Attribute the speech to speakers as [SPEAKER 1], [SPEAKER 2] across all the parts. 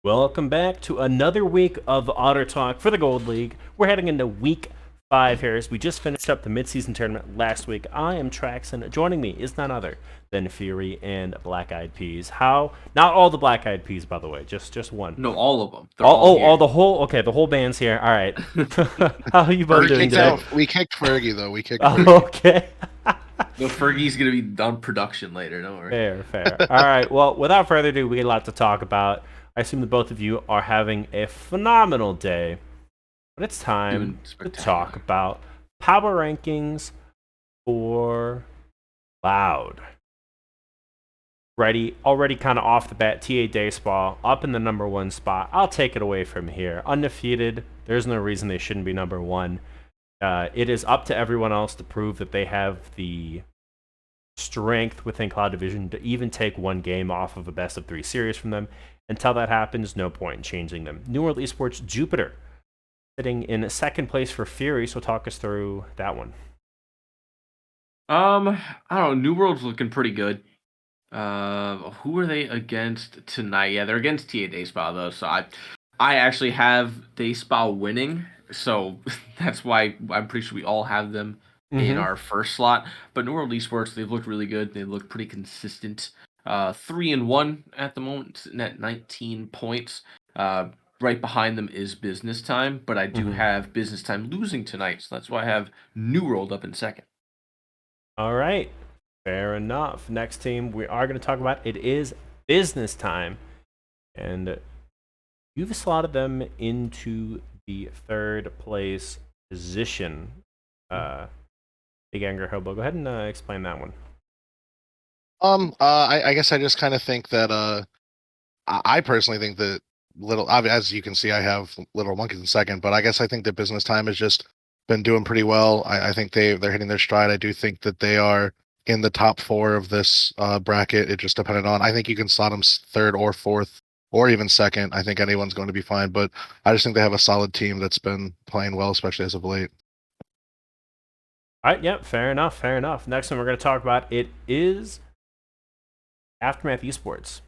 [SPEAKER 1] Welcome back to another week of Otter Talk for the Gold League. We're heading into week 5 here as we just finished up the midseason tournament last week. I am Trax, and joining me is none other than Fury and Black Eyed Peas. How? Not all the Black Eyed Peas, by the way, just one.
[SPEAKER 2] No, all of them. They're
[SPEAKER 1] All,
[SPEAKER 2] all
[SPEAKER 1] all
[SPEAKER 2] here.
[SPEAKER 1] the whole. Okay, the whole band's here. All right. How are you both
[SPEAKER 3] We
[SPEAKER 1] doing
[SPEAKER 3] kicked
[SPEAKER 1] today?
[SPEAKER 3] We kicked Fergie though. We kicked
[SPEAKER 1] Oh,
[SPEAKER 3] Fergie.
[SPEAKER 1] okay.
[SPEAKER 2] No, Fergie's gonna be done production later. Don't worry.
[SPEAKER 1] Fair. All right. Well, without further ado, we got a lot to talk about. I assume that both of you are having a phenomenal day. But it's time
[SPEAKER 2] Doing
[SPEAKER 1] to
[SPEAKER 2] spectacular.
[SPEAKER 1] talk about power rankings for Loud. Already kind of off the bat, TA Dayspaw up in the number 1 spot. I'll take it away from here. Undefeated. There's no reason they shouldn't be number 1. It is up to everyone else to prove that they have the strength within Cloud Division to even take one game off of a best of 3 series from them. Until that happens, no point in changing them. New World Esports Jupiter sitting in second place for Fury, so talk us through that one.
[SPEAKER 2] I don't know. New World's looking pretty good. Who are they against tonight? Yeah, they're against TA Dayspaw though. So I actually have Dayspaw winning. So that's why I'm pretty sure we all have them in our first slot. But New World Esports, they've looked really good. They look pretty consistent. 3-1 at the moment, sitting at 19 points. Right behind them is Business Time, but I do have Business Time losing tonight, so that's why I have New World up in second.
[SPEAKER 1] All right, fair enough. Next team we are going to talk about, it is Business Time, and you've slotted them into the third place position. Big Anger Hobo, go ahead and explain that one.
[SPEAKER 3] I guess I just kind of think that I personally think that as you can see, I have Little Monkeys in second, but I guess I think that Business Time has just been doing pretty well. I think they're hitting their stride. I do think that they are in the top 4 of this bracket. It just depended on. I think you can slot them third or fourth or even second. I think anyone's going to be fine, but I just think they have a solid team that's been playing well, especially as of late.
[SPEAKER 1] All right, yep, fair enough. Next one we're going to talk about, it is Aftermath Esports.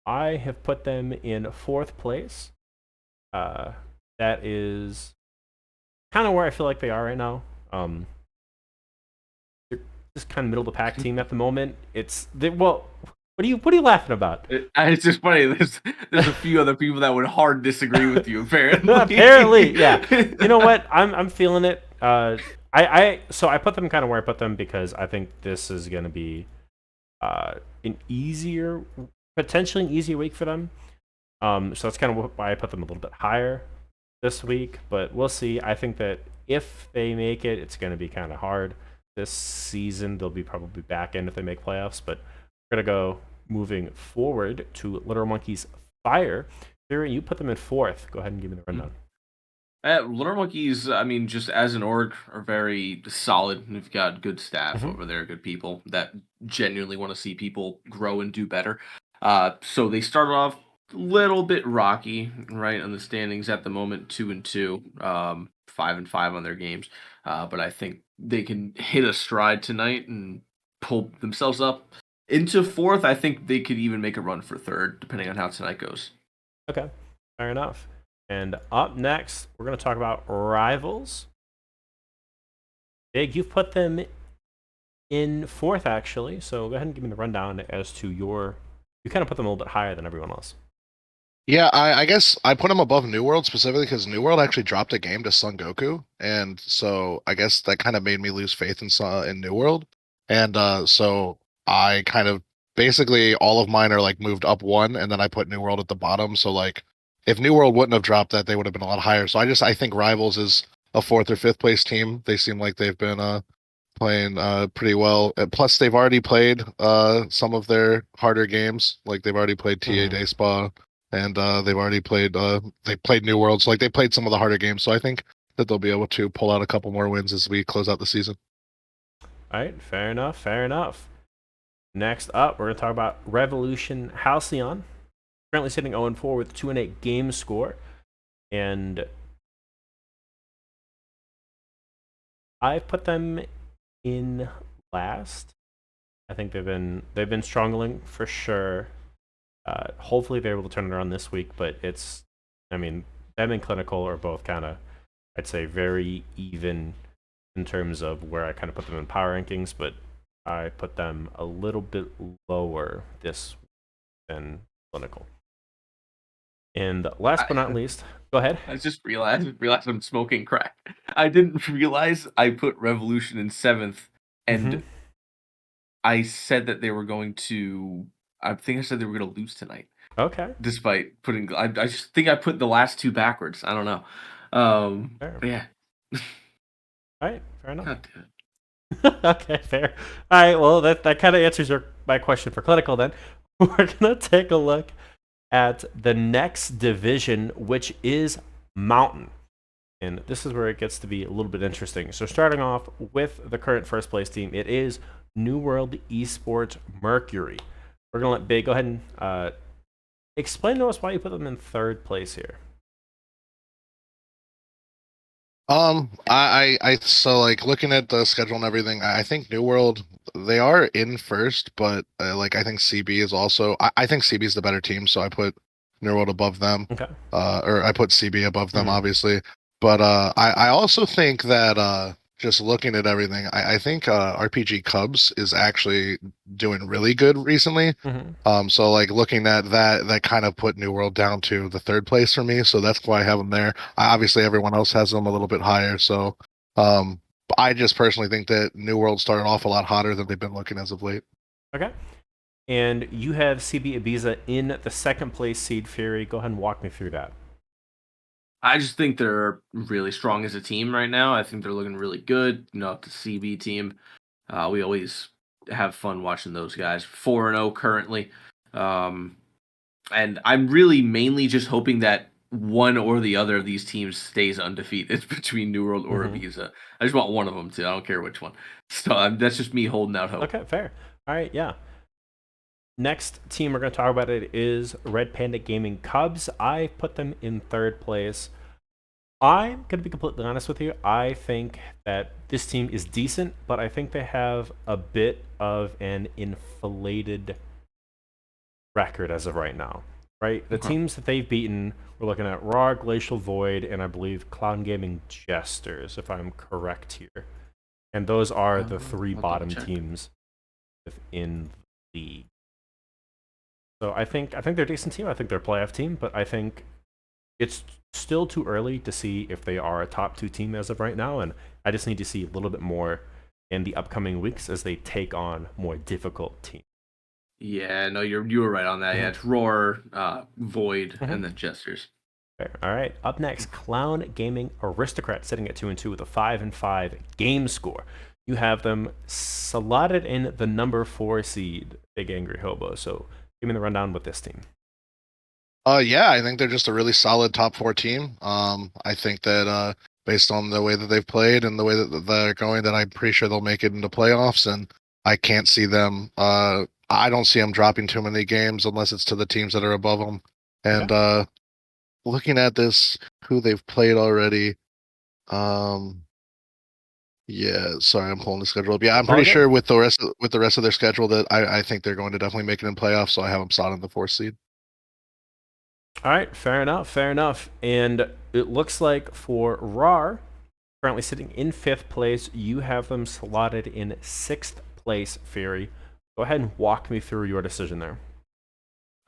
[SPEAKER 1] I have put them in 4th place. That is kind of where I feel like they are right now. They're just kind of middle of the pack team at the moment. What are you laughing about?
[SPEAKER 2] It's just funny. There's a few other people that would hard disagree with you. Apparently,
[SPEAKER 1] apparently, yeah. You know what? I'm feeling it. So I put them kind of where I put them because I think this is going to be potentially an easier week for them. So that's kind of why I put them a little bit higher this week, but we'll see. I think that if they make it, it's going to be kind of hard this season. They'll be probably back in if they make playoffs, but we're going to go moving forward to Little Monkeys Fire. Theory, you put them in 4th. Go ahead and give me the rundown.
[SPEAKER 2] Little Monkeys, I mean, just as an org, are very solid. We've got good staff over there, good people that genuinely want to see people grow and do better. So they started off a little bit rocky, right, on the standings at the moment, 2-2, 5-5 on their games. But I think they can hit a stride tonight and pull themselves up into 4th. I think they could even make a run for 3rd, depending on how tonight goes.
[SPEAKER 1] Okay, fair enough. And up next, we're going to talk about Rivals. Big, you've put them in 4th, actually. So go ahead and give me the rundown as to you kind of put them a little bit higher than everyone else.
[SPEAKER 3] Yeah, I guess I put them above New World specifically because New World actually dropped a game to Son Goku, and so I guess that kind of made me lose faith in New World, and so I kind of basically all of mine are like moved up 1, and then I put New World at the bottom. So like, if New World wouldn't have dropped that, they would have been a lot higher. So I think Rivals is a 4th or 5th place team. They seem like they've been playing pretty well. Plus, they've already played some of their harder games. Like they've already played TA Dayspaw. And they've already played. They played New World, so like they played some of the harder games. So I think that they'll be able to pull out a couple more wins as we close out the season.
[SPEAKER 1] All right, fair enough. Next up, we're going to talk about Revolution Halcyon. Currently sitting 0-4 with 2-8 game score, and I've put them in last. I think they've been struggling for sure. Hopefully they're able to turn it around this week, but it's, I mean, them and Clinical are both kind of, I'd say, very even in terms of where I kind of put them in power rankings, but I put them a little bit lower this than Clinical. And last but not least, go ahead.
[SPEAKER 2] I just realized I'm smoking crack. I didn't realize I put Revolution in 7th, and I said that they were going to. I think I said they were going to lose tonight.
[SPEAKER 1] Okay.
[SPEAKER 2] Despite putting, I just think I put the last two backwards. I don't know.
[SPEAKER 1] Fair.
[SPEAKER 2] Yeah.
[SPEAKER 1] All right, fair enough.
[SPEAKER 2] God damn it.
[SPEAKER 1] Okay, fair. All right, well, that kind of answers my question for Clinical then. We're going to take a look at the next division, which is Mountain. And this is where it gets to be a little bit interesting. So starting off with the current first place team, it is New World Esports Mercury. We're going to let Big go ahead and explain to us why you put them in third place here.
[SPEAKER 3] I so like looking at the schedule and everything, I think New World, they are in first, but like I think CB is also, I think CB is the better team, so I put New World above them.
[SPEAKER 1] Okay.
[SPEAKER 3] Or I put CB above them, obviously. But I also think that just looking at everything, I think RPG Cubs is actually doing really good recently. So like looking at that kind of put New World down to the third place for me. So that's why I have them there. Obviously, everyone else has them a little bit higher. So I just personally think that New World started off a lot hotter than they've been looking as of late.
[SPEAKER 1] Okay. And you have CB Ibiza in the second place seed Fury. Go ahead and walk me through that.
[SPEAKER 2] I just think they're really strong as a team right now. I think they're looking really good. You know, the CB team, we always have fun watching those guys. 4-0 currently. And I'm really mainly just hoping that one or the other of these teams stays undefeated between New World or Ibiza. I just want one of them to. I don't care which one. So that's just me holding out hope.
[SPEAKER 1] Okay, fair. All right, yeah. Next team we're going to talk about it is Red Panda Gaming Cubs. I put them in third place. I'm going to be completely honest with you. I think that this team is decent, but I think they have a bit of an inflated record as of right now, right? The teams that they've beaten, we're looking at Raw, Glacial Void, and I believe Clown Gaming Jesters, if I'm correct here. And those are the three bottom teams within the league. So I think they're a decent team. I think they're a playoff team, but I think it's still too early to see if they are a top 2 team as of right now, and I just need to see a little bit more in the upcoming weeks as they take on more difficult teams.
[SPEAKER 2] Yeah, no, you were right on that. Yeah, it's Roar, Void, and then Jesters.
[SPEAKER 1] Fair. All right, up next, Clown Gaming Aristocrats sitting at 2-2 with a 5-5 game score. You have them slotted in the number 4 seed, Big Angry Hobo. So give me the rundown with this team.
[SPEAKER 3] Yeah, I think they're just a really solid top 4 team. I think that based on the way that they've played and the way that they're going, that I'm pretty sure they'll make it into playoffs. And I can't see them. I don't see them dropping too many games unless it's to the teams that are above them. And looking at this, who they've played already. Yeah, sorry, I'm pulling the schedule up. Yeah, I'm pretty sure with the rest of their schedule that I think they're going to definitely make it in playoffs. So I have them slotted in the 4th seed.
[SPEAKER 1] All right, fair enough. And it looks like for RAR, currently sitting in 5th place, you have them slotted in 6th place, Fury. Go ahead and walk me through your decision there.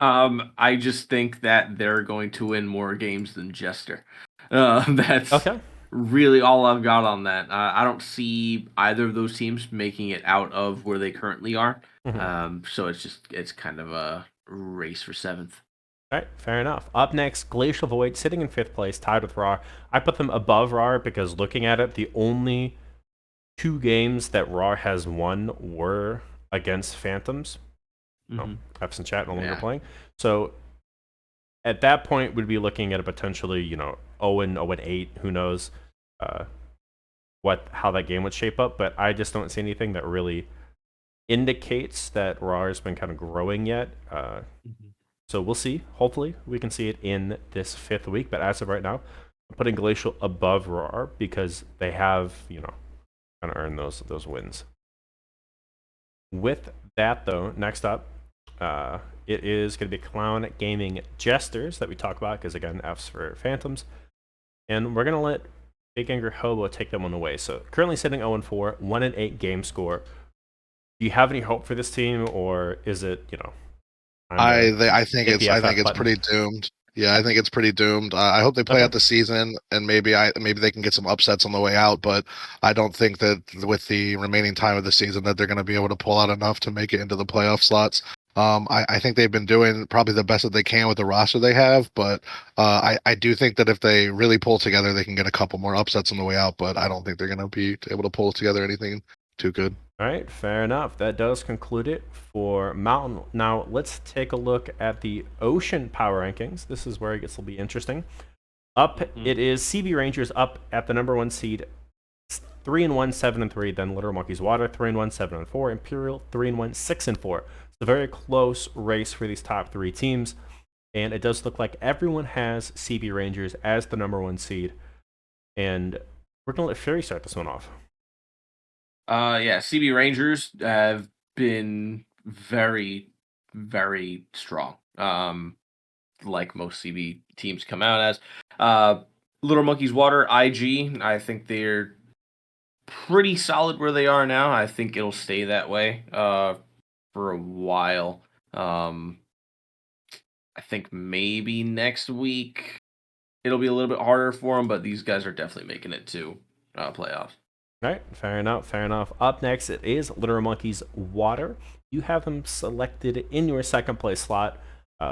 [SPEAKER 2] I just think that they're going to win more games than Jester. That's really all I've got on that. I don't see either of those teams making it out of where they currently are. So it's kind of a race for 7th.
[SPEAKER 1] All right, fair enough. Up next, Glacial Void, sitting in 5th place, tied with RAR. I put them above RAR because looking at it, the only 2 games that RAR has won were against Phantoms. Absent chat, no longer playing. So at that point, we'd be looking at a potentially, 0-8. Who knows how that game would shape up? But I just don't see anything that really indicates that RAR has been kind of growing yet. So we'll see. Hopefully, we can see it in this 5th week. But as of right now, I'm putting Glacial above RAR because they have, kind of earned those wins. With that, though, next up, It is going to be Clown Gaming Jesters that we talk about because, again, F's for Phantoms. And we're going to let Big Angry Hobo take them on the way. So currently sitting 0-4, 1-8 game score. Do you have any hope for this team, or is it,
[SPEAKER 3] I think
[SPEAKER 1] hit the
[SPEAKER 3] I
[SPEAKER 1] FF
[SPEAKER 3] think it's
[SPEAKER 1] button?
[SPEAKER 3] pretty doomed. Yeah, I think it's pretty doomed. I hope they play
[SPEAKER 1] Okay.
[SPEAKER 3] out the season, and maybe they can get some upsets on the way out. But I don't think that with the remaining time of the season that they're going to be able to pull out enough to make it into the playoff slots. I think they've been doing probably the best that they can with the roster they have, but I do think that if they really pull together, they can get a couple more upsets on the way out. But I don't think they're going to be able to pull together anything too good.
[SPEAKER 1] All right, fair enough. That does conclude it for Mountain. Now, let's take a look at the Ocean Power Rankings. This is where it gets to be interesting. It is CB Rangers up at the number 1 seed, 3-1, 7-3. Then Little Monkeys Water, 3-1, 7-4. Imperial, 3-1, 6-4. It's a very close race for these top 3 teams. And it does look like everyone has CB Rangers as the number 1 seed. And we're going to let Fury start this one off.
[SPEAKER 2] Yeah, CB Rangers have been very, very strong. Like most CB teams come out as. Little Monkeys Water, IG, I think they're pretty solid where they are now. I think it'll stay that way for a while. I think maybe next week it'll be a little bit harder for them, but these guys are definitely making it to playoffs.
[SPEAKER 1] All right, fair enough, fair enough. Up next, it is Little Monkeys Water. You have them selected in your second place slot,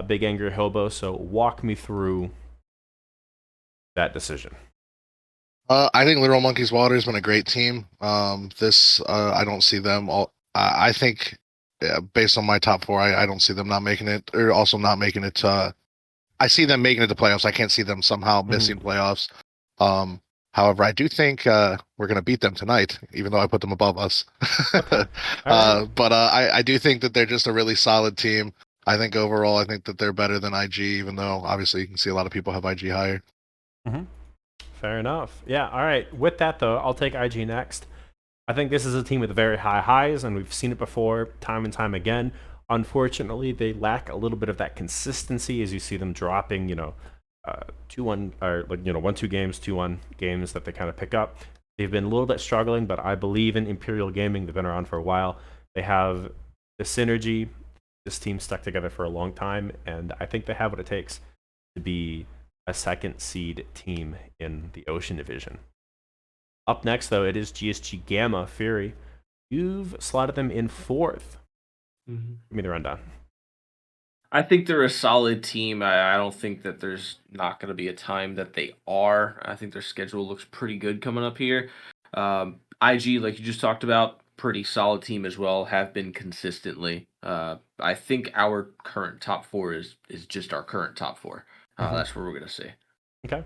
[SPEAKER 1] Big Angry Hobo. So walk me through that decision.
[SPEAKER 3] I think Little Monkeys Water has been a great team. I don't see them all. I think, based on my top 4, I don't see them not making it, or also not making it. I see them making it to playoffs. I can't see them somehow missing playoffs. However, I do think we're going to beat them tonight, even though I put them above us.
[SPEAKER 1] Okay. Right.
[SPEAKER 3] But I do think that they're just a really solid team. I think overall, I think that they're better than IG, even though obviously you can see a lot of people have IG higher.
[SPEAKER 1] Mm-hmm. Fair enough. Yeah, all right. With that, though, I'll take IG next. I think this is a team with very high highs, and we've seen it before time and time again. Unfortunately, they lack a little bit of that consistency as you see them dropping, 2-1 or 1-2 games, 2-1 games that they kind of pick up. They've been a little bit struggling, but I believe in Imperial Gaming. They've been around for a while. They have the synergy. This team stuck together for a long time, and I think they have what it takes to be a second seed team in the Ocean Division. Up next, though, it is Gsg Gamma Fury. You've slotted them in 4th. Give me the rundown.
[SPEAKER 2] I think they're a solid team. I don't think that there's not going to be a time that they are. I think their schedule looks pretty good coming up here. IG, like you just talked about, pretty solid team as well, have been consistently. I think our current top 4 is just our current top 4. That's what we're going to see.
[SPEAKER 1] Okay.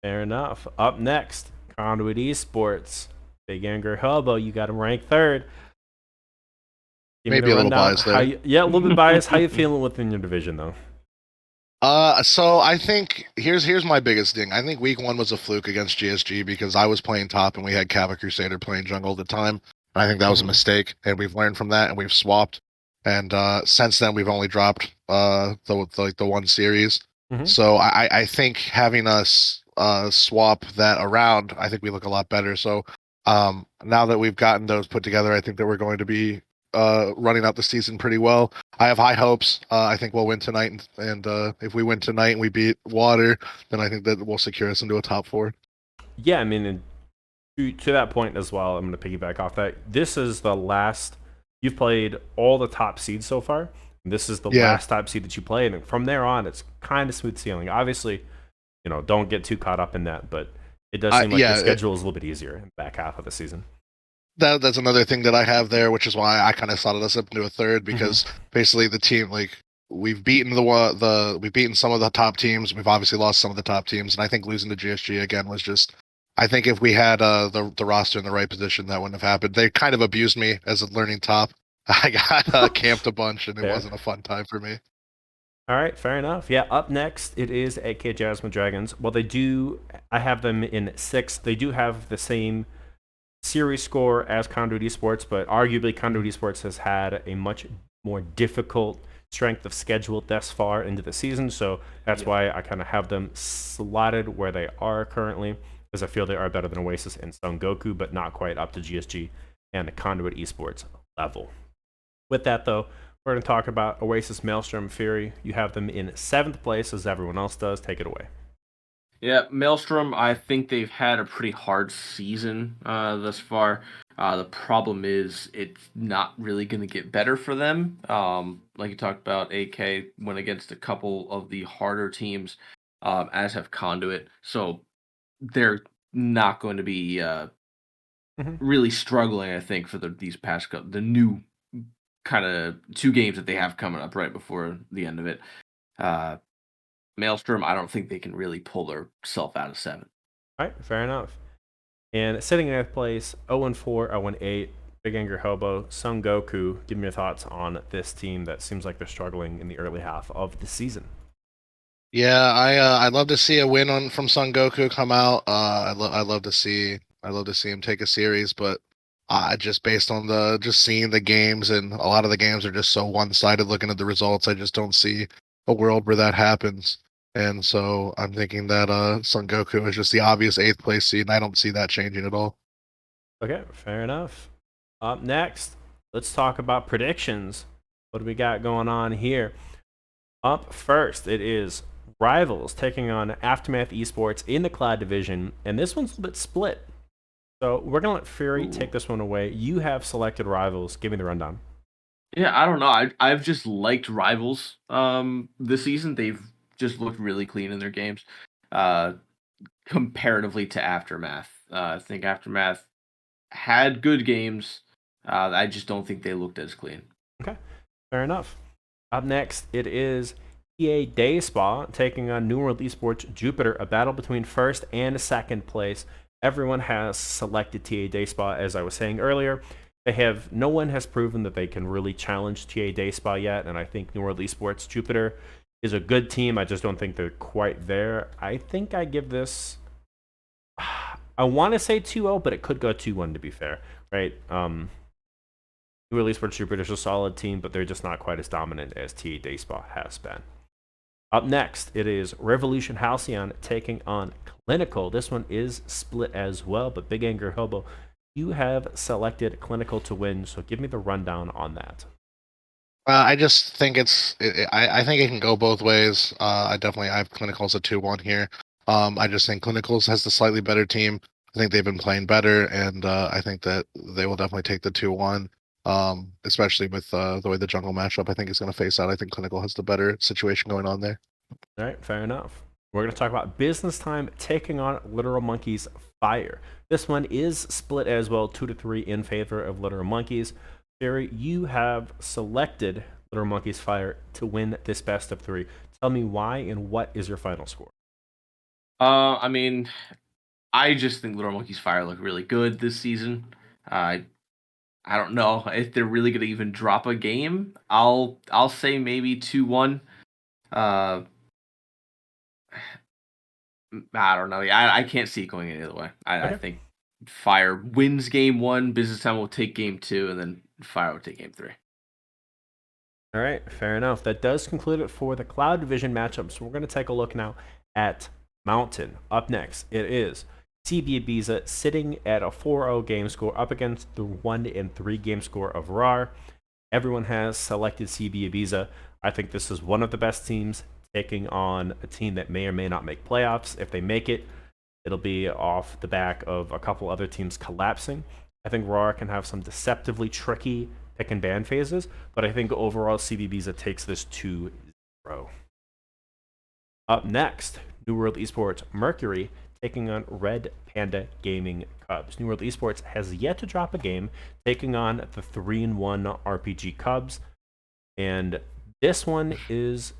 [SPEAKER 1] Fair enough. Up next, Conduit Esports. Big Angry Hobo, you got him ranked 3rd.
[SPEAKER 3] Maybe a little biased there.
[SPEAKER 1] Yeah, a little bit biased. How you feeling within your division, though?
[SPEAKER 3] So I think here's my biggest thing. I think week 1 was a fluke against GSG because I was playing top and we had Kava Crusader playing jungle at the time. And I think that was a mistake, and we've learned from that and we've swapped. And since then we've only dropped the one series. So I think having us swap that around, I think we look a lot better. So now that we've gotten those put together, I think that we're going to be running out the season pretty well. I have high hopes. I think we'll win tonight, and if we win tonight and we beat Water, then I think that will secure us into a top 4.
[SPEAKER 1] Yeah, I mean, and to that point as well, I'm going to piggyback off that. This is the last. You've played all the top seeds so far. This is the last top seed that you play, and from there on, it's kind of smooth sailing. Obviously, don't get too caught up in that, but it does seem like the schedule is a little bit easier in the back half of the season.
[SPEAKER 3] That's another thing that I have there, which is why I kind of slotted us up into a 3rd, because basically the team, like, we've beaten we've beaten some of the top teams. We've obviously lost some of the top teams, and I think losing to GSG again was just. I think if we had the roster in the right position, that wouldn't have happened. They kind of abused me as a learning top. I got camped a bunch, and it wasn't a fun time for me.
[SPEAKER 1] All right, fair enough. Yeah, up next, it is AK Jasmine Dragons. Well, I have them in 6th. They do have the same series score as Conduit Esports, but arguably Conduit Esports has had a much more difficult strength of schedule thus far into the season. So that's why I kind of have them slotted where they are currently, because I feel they are better than Oasis and Son Goku, but not quite up to GSG and Conduit Esports level. With that, though, we're going to talk about Oasis Maelstrom Fury. You have them in 7th place, as everyone else does. Take it away.
[SPEAKER 2] Yeah, Maelstrom, I think they've had a pretty hard season thus far. The problem is it's not really going to get better for them. Like you talked about, AK went against a couple of the harder teams, as have Conduit. So they're not going to be really struggling, I think, for these past the new kind of 2 games that they have coming up right before the end of it. Maelstrom, I don't think they can really pull themselves out of 7.
[SPEAKER 1] All right, fair enough. And sitting in 8th place, 0-4, 0-8, Big Anger Hobo, Son Goku. Give me your thoughts on this team that seems like they're struggling in the early half of the season.
[SPEAKER 3] Yeah, I'd love to see a win from Son Goku come out. I'd love to see him take a series, but just based on just seeing the games, and a lot of the games are just so one-sided. Looking at the results, I just don't see a world where that happens. And so I'm thinking that Son Goku is just the obvious 8th place seed, and I don't see that changing at all.
[SPEAKER 1] Okay, fair enough. Up next, let's talk about predictions. What do we got going on here? Up first, it is Rivals taking on Aftermath Esports in the Cloud Division, and this one's a bit split. So we're going to let Fury take this one away. You have selected Rivals. Give me the rundown.
[SPEAKER 2] Yeah, I don't know. I've just liked Rivals this season. They've just looked really clean in their games comparatively to Aftermath. I think Aftermath had good games. I just don't think they looked as clean.
[SPEAKER 1] Okay, fair enough. Up next, it is TA Day Spa taking on New World Esports Jupiter, a battle between 1st and 2nd place. Everyone has selected TA Day Spa, as I was saying earlier. No one has proven that they can really challenge TA Day Spa yet, and I think New World Esports Jupiter is a good team. I just don't think they're quite there. I think I give this, I want to say 2-0, but it could go 2-1 to be fair, right? New World Esports Jupiter is a solid team, but they're just not quite as dominant as TA Day Spa has been. Up next, it is Revolution Halcyon taking on Clinical. This one is split as well, but Big Anger Hobo, you have selected Clinical to win, so give me the rundown on that.
[SPEAKER 3] I just think I think it can go both ways. I have Clinicals at 2-1 here. I just think Clinicals has the slightly better team. I think they've been playing better, and I think that they will definitely take the 2-1. Especially with the way the jungle matchup I think is going to face out. I think Clinical has the better situation going on there.
[SPEAKER 1] All right, fair enough. We're going to talk about Business Time taking on Literal Monkeys Fire. This one is split as well, 2-3 in favor of Literal Monkeys. Barry, you have selected Literal Monkeys Fire to win this best of 3. Tell me why and what is your final score?
[SPEAKER 2] I mean, I just think Literal Monkeys Fire look really good this season. I don't know if they're really going to even drop a game. I'll say maybe 2-1. I don't know. I can't see it going any other way. I think Fire wins game 1, Business Time will take game 2, and then Fire will take game 3.
[SPEAKER 1] All right, fair enough. That does conclude it for the Cloud Division matchup. So we're going to take a look now at Mountain. Up next, it is CB Ibiza sitting at a 4-0 game score up against the 1-3 game score of RAR. Everyone has selected CB Ibiza. I think this is one of the best teams taking on a team that may or may not make playoffs. If they make it, it'll be off the back of a couple other teams collapsing. I think RAR can have some deceptively tricky pick and ban phases, but I think overall CB Ibiza takes this 2-0. Up next, New World Esports Mercury taking on Red Panda Gaming Cubs. New World Esports has yet to drop a game, taking on the 3-1 RPG Cubs. And this one is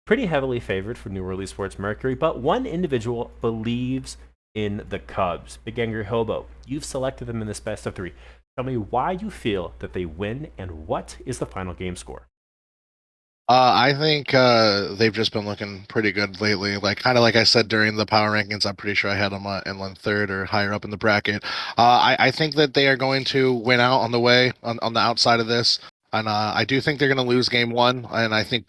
[SPEAKER 1] pretty heavily favored for New World Esports Mercury, but one individual believes in the Cubs. Big Angry Hobo, you've selected them in this best of 3. Tell me why you feel that they win and what is the final game score?
[SPEAKER 3] I think they've just been looking pretty good lately. Kind of like I said during the power rankings, I'm pretty sure I had them in 3rd or higher up in the bracket. I think that they are going to win out on the outside of this. And I do think they're going to lose game 1, and I think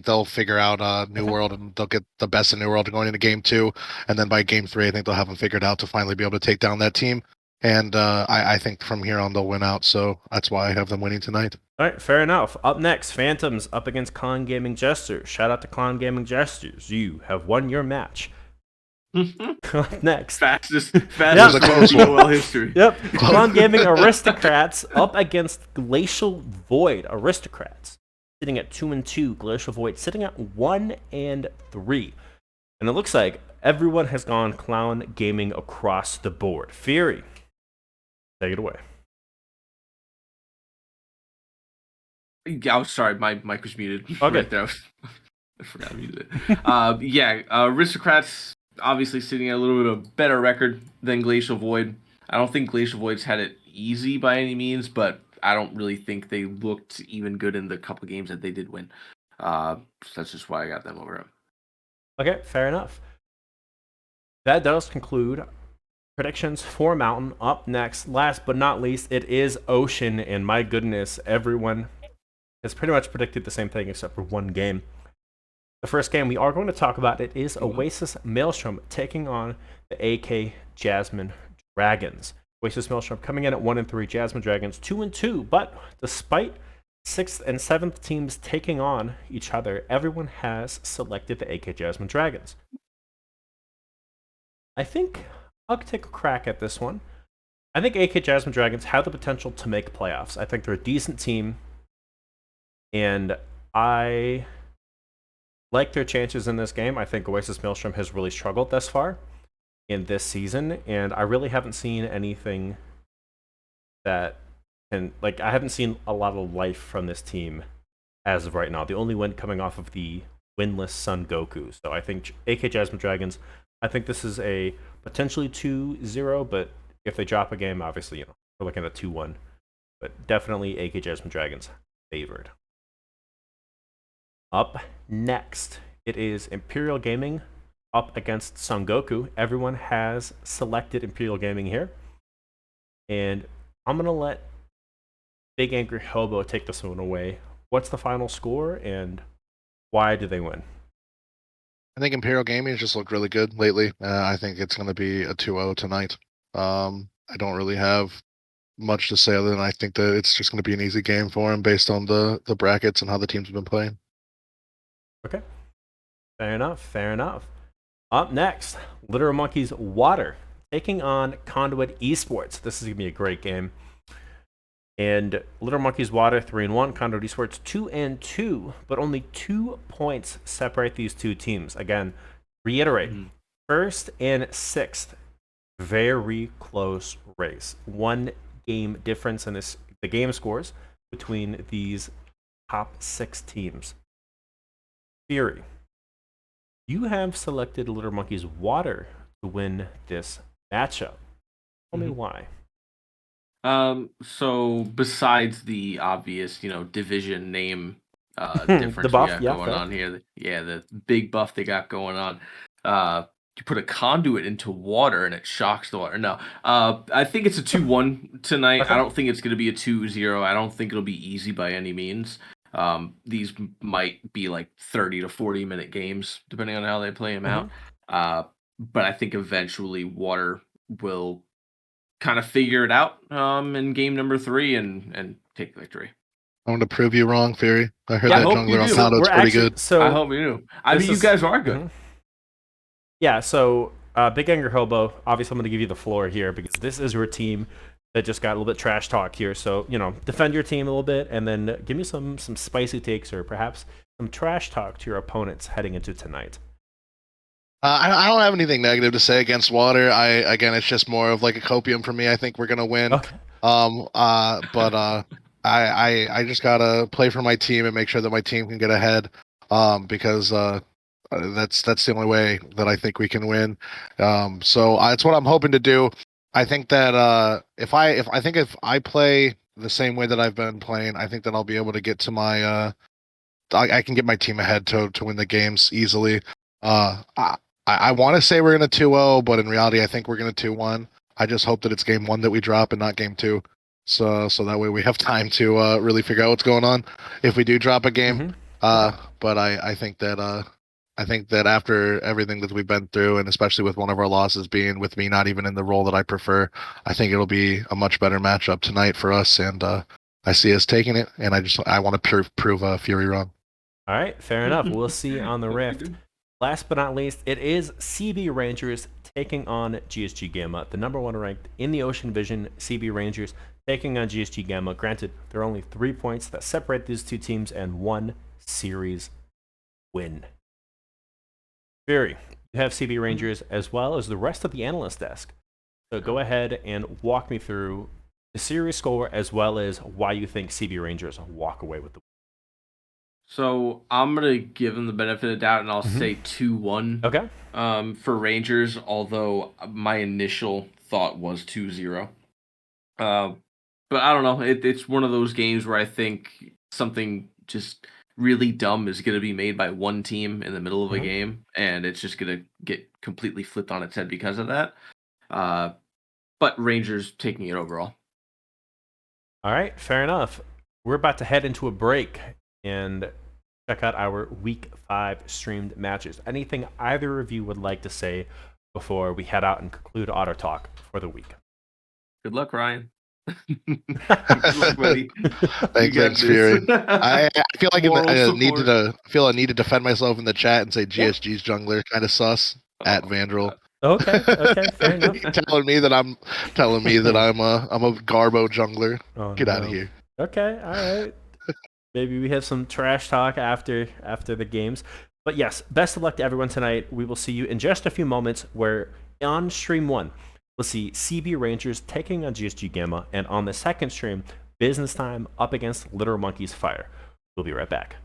[SPEAKER 3] they'll figure out New
[SPEAKER 1] Okay.
[SPEAKER 3] World, and they'll get the best of New World going into game 2, and then by game 3, I think they'll have them figured out to finally be able to take down that team. And I think from here on they'll win out, so that's why I have them winning tonight.
[SPEAKER 1] All right, fair enough. Up next, Phantoms up against Clown Gaming Jesters. Shout out to Clown Gaming Jesters. You have won your match. Up next,
[SPEAKER 2] fastest
[SPEAKER 3] That was a close one.
[SPEAKER 2] POL history.
[SPEAKER 1] yep, Clown Gaming Aristocrats up against Glacial Void Aristocrats, sitting at 2-2. Glacial Void sitting at 1-3, and it looks like everyone has gone Clown Gaming across the board. Fury, take it away.
[SPEAKER 2] Yeah, I'm sorry, my mic was muted.
[SPEAKER 1] Okay.
[SPEAKER 2] Right there. I forgot to mute it. Aristocrats obviously sitting at a little bit of better record than Glacial Void. I don't think Glacial Void's had it easy by any means, but I don't really think they looked even good in the couple of games that they did win. So that's just why I got them over it.
[SPEAKER 1] Okay, fair enough. That does conclude predictions for Mountain. Up next, last but not least, it is Ocean, and my goodness, everyone has pretty much predicted the same thing except for one game. The first game we are going to talk about, it is Oasis Maelstrom taking on the AK Jasmine Dragons. Oasis Maelstrom coming in at 1-3, Jasmine Dragons 2-2, but despite 6th and 7th teams taking on each other, everyone has selected the AK Jasmine Dragons. I think I'll take a crack at this one. I think AK Jasmine Dragons have the potential to make playoffs. I think they're a decent team, and I like their chances in this game. I think Oasis Maelstrom has really struggled thus far in this season, and I really haven't seen anything that can, like, I haven't seen a lot of life from this team as of right now. The only win coming off of the winless Sun Goku. So I think AK Jasmine Dragons, I think this is a potentially 2-0, but if they drop a game, obviously, we're looking at 2-1. But definitely AK Jasmine Dragons favored. Up next, it is Imperial Gaming up against Son Goku. Everyone has selected Imperial Gaming here. And I'm going to let Big Angry Hobo take this one away. What's the final score, and why do they win?
[SPEAKER 3] I think Imperial Gaming has just looked really good lately. I think it's going to be a 2-0 tonight. I don't really have much to say other than I think that it's just going to be an easy game for him based on the brackets and how the teams have been playing.
[SPEAKER 1] Okay. Fair enough. Fair enough. Up next, Literal Monkeys Water taking on Conduit Esports. This is going to be a great game. And Literal Monkeys Water 3-1, Conduit Esports 2-2, but only 2 points separate these two teams. Again, reiterate, 1st and 6th, very close race. 1 game difference in the game scores between these top 6 teams. Fury, you have selected Literal Monkeys Water to win this matchup. Tell me why.
[SPEAKER 2] So besides the obvious, division name difference
[SPEAKER 1] The buff,
[SPEAKER 2] we got
[SPEAKER 1] yeah,
[SPEAKER 2] going
[SPEAKER 1] fair.
[SPEAKER 2] on here, the big buff they got going on. You put a conduit into water and it shocks the water. No, I think it's a 2-1 tonight.
[SPEAKER 1] Okay.
[SPEAKER 2] I don't think it's going to be a 2-0. I don't think it'll be easy by any means. These might be like 30 to 40 minute games, depending on how they play them out. But I think eventually Water will kind of figure it out in game number 3 and take victory.
[SPEAKER 3] I'm going to prove you wrong, Fury. I heard
[SPEAKER 2] Yeah, I
[SPEAKER 3] that
[SPEAKER 2] hope
[SPEAKER 3] jungler
[SPEAKER 2] you
[SPEAKER 3] on
[SPEAKER 2] do.
[SPEAKER 3] Conduit's pretty good.
[SPEAKER 1] So
[SPEAKER 2] I hope you do. I mean, you guys are good.
[SPEAKER 1] Yeah, so Big Anger Hobo, obviously I'm going to give you the floor here because this is your team that just got a little bit trash talk here. So, defend your team a little bit and then give me some spicy takes or perhaps some trash talk to your opponents heading into tonight.
[SPEAKER 3] I don't have anything negative to say against Water. Again, it's just more of like a copium for me. I think we're going to win.
[SPEAKER 1] Okay.
[SPEAKER 3] But I just gotta play for my team and make sure that my team can get ahead. Because that's the only way that I think we can win. So that's what I'm hoping to do. I think that if I play the same way that I've been playing, I think that I'll be able to get to my I can get my team ahead to win the games easily. I want to say we're gonna 2-0, but in reality, I think we're gonna 2-1. I just hope that it's game 1 that we drop and not game 2. so that way we have time to really figure out what's going on if we do drop a game. But I think that after everything that we've been through, and especially with one of our losses being with me not even in the role that I prefer, I think it'll be a much better matchup tonight for us, and I see us taking it, and I want to prove Fury wrong.
[SPEAKER 1] All right, fair enough. We'll see on the Rift. Last but not least, it is CB Rangers taking on Gsg Gamma, the number 1 ranked in the Ocean Division. CB Rangers taking on Gsg Gamma. Granted, there are only 3 points that separate these two teams and 1 series win. Fury, you have CB Rangers as well as the rest of the analyst desk. So go ahead and walk me through the series score as well as why you think CB Rangers walk away with the win.
[SPEAKER 2] So I'm gonna give them the benefit of doubt, and I'll say 2-1.
[SPEAKER 1] Okay.
[SPEAKER 2] For Rangers, although my initial thought was 2-0. But I don't know. It's one of those games where I think something just really dumb is gonna be made by one team in the middle of a game, and it's just gonna get completely flipped on its head because of that. But Rangers taking it overall.
[SPEAKER 1] All right, fair enough. We're about to head into a break and check out our Week 5 streamed matches. Anything either of you would like to say before we head out and conclude Otter Talk for the week?
[SPEAKER 2] Good luck, Ryan. Good luck, buddy.
[SPEAKER 3] Thanks, Fury. I feel like I need to defend myself in the chat and say GSG's jungler kind of sus at Vandrel.
[SPEAKER 1] Okay, fair enough.
[SPEAKER 3] telling me that I'm a Garbo jungler. Get out of here.
[SPEAKER 1] Okay, all right. Maybe we have some trash talk after the games. But yes, best of luck to everyone tonight. We will see you in just a few moments where on stream 1, we'll see CB Rangers taking on GSG Gamma, and on the second stream, Business Time up against Literal Monkeys Fire. We'll be right back.